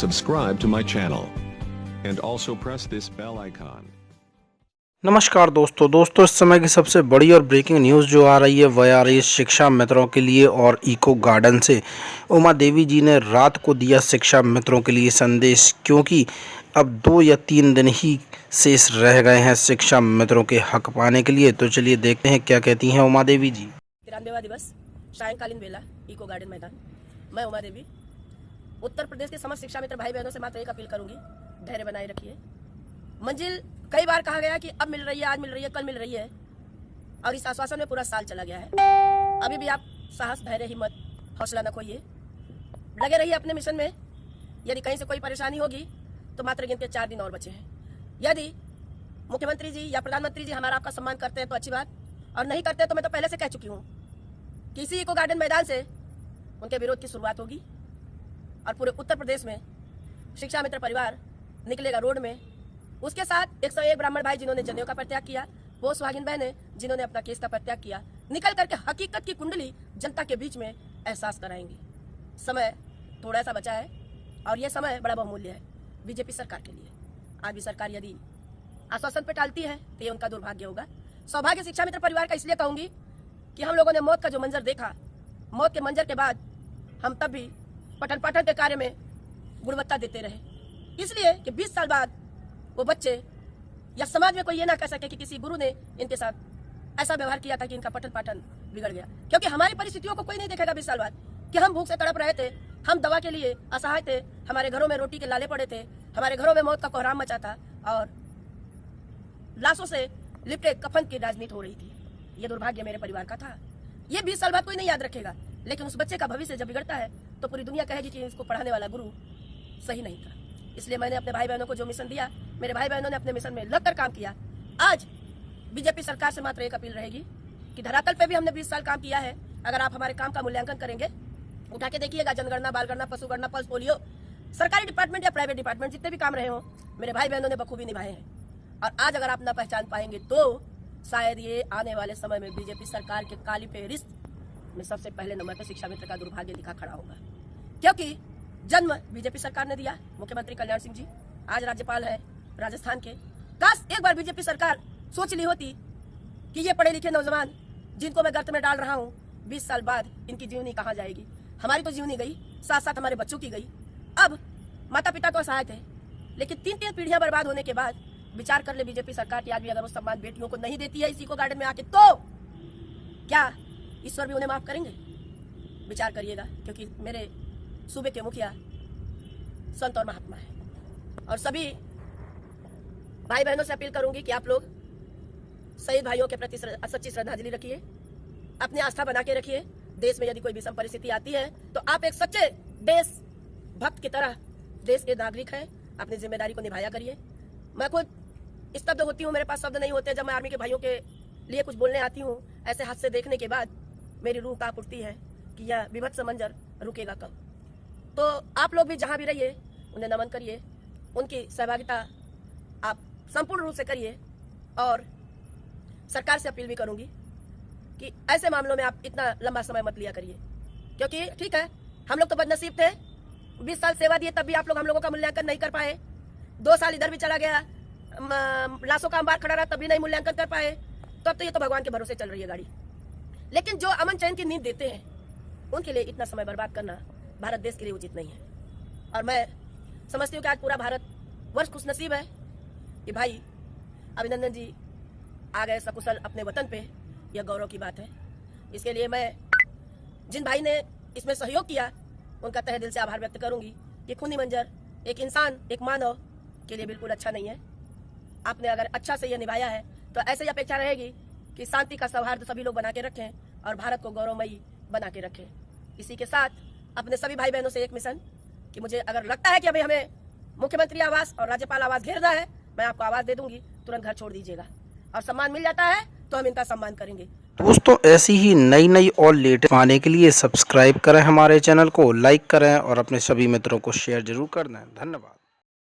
subscribe to my channel and also press this bell icon. नमस्कार दोस्तों इस समय की सबसे बड़ी और ब्रेकिंग न्यूज़ जो आ रही है वह आ रही है शिक्षा मित्रों के लिए और इको गार्डन से। उमा देवी जी ने रात को दिया शिक्षा मित्रों के लिए संदेश, क्योंकि अब 2 या 3 दिन ही शेष रह गए हैं शिक्षा मित्रों के हक पाने के लिए। तो चलिए देखते हैं क्या कहती हैं उमा देवी जी। 93वां दिवस सायंकालीन बेला इको गार्डन मैदान। मैं उमा देवी उत्तर प्रदेश के समस्त शिक्षा मित्र भाई बहनों से मात्र एक अपील करूंगी, धैर्य बनाए रखिए। मंजिल कई बार कहा गया कि अब मिल रही है, आज मिल रही है, कल मिल रही है, और इस आश्वासन में पूरा साल चला गया है। अभी भी आप साहस, धैर्य, हिम्मत, हौसला न खोइए, लगे रहिए अपने मिशन में। यदि कहीं से कोई परेशानी होगी तो मात्र गिनते 4 दिन और बचे हैं। यदि मुख्यमंत्री जी या प्रधानमंत्री जी हमारा आपका सम्मान करते हैं तो अच्छी बात, और नहीं करते तो मैं तो पहले से कह चुकी हूँ कि इसी इको गार्डन मैदान से उनके विरोध की शुरुआत होगी और पूरे उत्तर प्रदेश में शिक्षा मित्र परिवार निकलेगा रोड में। उसके साथ 101 ब्राह्मण भाई जिन्होंने जनेऊ का परित्याग किया, वो सुहागिन बहनें जिन्होंने अपना केस का परित्याग किया, निकल करके हकीकत की कुंडली जनता के बीच में एहसास कराएंगी। समय थोड़ा सा बचा है और यह समय बड़ा बहुमूल्य है बीजेपी सरकार के लिए। आज भी सरकार यदि आश्वासन पे टालती है तो ये उनका दुर्भाग्य होगा। सौभाग्य शिक्षा मित्र परिवार का इसलिए कहूंगी कि हम लोगों ने मौत का जो मंजर देखा, मौत के मंजर के बाद हम तब भी पठन पाठन के कार्य में गुणवत्ता देते रहे, इसलिए कि 20 साल बाद वो बच्चे या समाज में कोई ये ना कह सके कि किसी गुरु ने इनके साथ ऐसा व्यवहार किया था कि इनका पठन पाठन बिगड़ गया। क्योंकि हमारी परिस्थितियों को कोई नहीं देखेगा 20 साल बाद कि हम भूख से तड़प रहे थे, हम दवा के लिए असहाय थे, हमारे घरों में रोटी के लाले पड़े थे, हमारे घरों में मौत का कोहराम मचा था और लाशों से लिपटे कफन की राजनीति हो रही थी। ये दुर्भाग्य मेरे परिवार का था। ये 20 साल बाद कोई नहीं याद रखेगा, लेकिन उस बच्चे का भविष्य जब बिगड़ता है तो पूरी दुनिया कहेगी कि इसको पढ़ाने वाला गुरु सही नहीं था। इसलिए मैंने अपने भाई बहनों को जो मिशन दिया, मेरे भाई बहनों ने अपने मिशन में लगकर काम किया। आज बीजेपी सरकार से मात्र एक अपील रहेगी कि धरातल पे भी हमने 20 साल काम किया है। अगर आप हमारे काम का मूल्यांकन करेंगे, उठा के देखिएगा, जनगणना, बाल गणना, पशु गणना, पल्स पोलियो, सरकारी डिपार्टमेंट या प्राइवेट डिपार्टमेंट जितने भी काम रहे हो, मेरे भाई बहनों ने बखूबी निभाए हैं। और आज अगर आप न पहचान पाएंगे तो शायद ये आने वाले समय में बीजेपी सरकार के काली फेहरिस्त में सबसे पहले नंबर पर शिक्षा मित्र का दुर्भाग्य लिखा खड़ा होगा। क्योंकि जन्म बीजेपी सरकार ने दिया, मुख्यमंत्री कल्याण सिंह जी आज राज्यपाल है राजस्थान के। काश एक बार बीजेपी सरकार सोच ली होती कि ये पढ़े लिखे नौजवान जिनको मैं गर्त में डाल रहा हूँ, 20 साल बाद इनकी जीवनी कहाँ जाएगी। हमारी तो जीवनी गई, साथ साथ हमारे बच्चों की गई। अब माता पिता तो असहाय थे, लेकिन 3 पीढ़ियां बर्बाद होने के बाद विचार कर ले बीजेपी सरकार की आज भी अगर वो सम्मान बेटियों को नहीं देती है इसी को गार्डन में आके, तो क्या ईश्वर भी उन्हें माफ करेंगे? विचार करिएगा, क्योंकि मेरे सूबे के मुखिया संत और महात्मा है। और सभी भाई बहनों से अपील करूंगी कि आप लोग शहीद भाइयों के प्रति सच्ची श्रद्धांजलि रखिए, अपनी आस्था बना के रखिए। देश में यदि कोई विषम परिस्थिति आती है तो आप एक सच्चे देश भक्त की तरह देश के नागरिक हैं, अपनी जिम्मेदारी को निभाया करिए। मैं खुद स्तब्ध होती हूँ, मेरे पास शब्द नहीं होते जब मैं आर्मी के भाइयों के लिए कुछ बोलने आती हूँ। ऐसे हादसे देखने के बाद मेरी रूह कांप उठती है कि यह विभत्स मंजर रुकेगा कब। तो आप लोग भी जहाँ भी रहिए उन्हें नमन करिए, उनकी सहभागिता आप संपूर्ण रूप से करिए। और सरकार से अपील भी करूंगी कि ऐसे मामलों में आप इतना लंबा समय मत लिया करिए, क्योंकि ठीक है हम लोग तो बदनसीब थे, 20 साल सेवा दिए तब भी आप लोग हम लोगों का मूल्यांकन नहीं कर पाए। 2 साल इधर भी चला गया, लाशों का अंबार खड़ा रहा तब भी नहीं मूल्यांकन कर पाए। तो अब तो ये तो भगवान के भरोसे चल रही है गाड़ी। लेकिन जो अमन चैन की नींद देते हैं उनके लिए इतना समय बर्बाद करना भारत देश के लिए उचित नहीं है। और मैं समझती हूँ कि आज पूरा भारत वर्ष खुशनसीब है कि भाई अभिनंदन जी आ गए सकुशल अपने वतन पे। यह गौरव की बात है। इसके लिए मैं जिन भाई ने इसमें सहयोग किया उनका तहे दिल से आभार व्यक्त करूंगी कि खूनी मंजर एक इंसान, एक मानव के लिए बिल्कुल अच्छा नहीं है। आपने अगर अच्छा से यह निभाया है तो ऐसे ही अपेक्षा रहेगी कि शांति का सौहार्द सभी लोग बना के रखें और भारत को गौरवमयी बना के रखें। इसी के साथ अपने सभी भाई बहनों से एक मिशन कि मुझे अगर लगता है कि अभी हमें मुख्यमंत्री आवास और राज्यपाल आवास घेर रहा है, मैं आपको आवाज दे दूंगी, तुरंत घर छोड़ दीजिएगा। और सम्मान मिल जाता है तो हम इनका सम्मान करेंगे। दोस्तों ऐसी ही नई और लेटेस्ट पाने के लिए सब्सक्राइब करें हमारे चैनल को, लाइक करें और अपने सभी मित्रों को शेयर जरूर कर दें। धन्यवाद।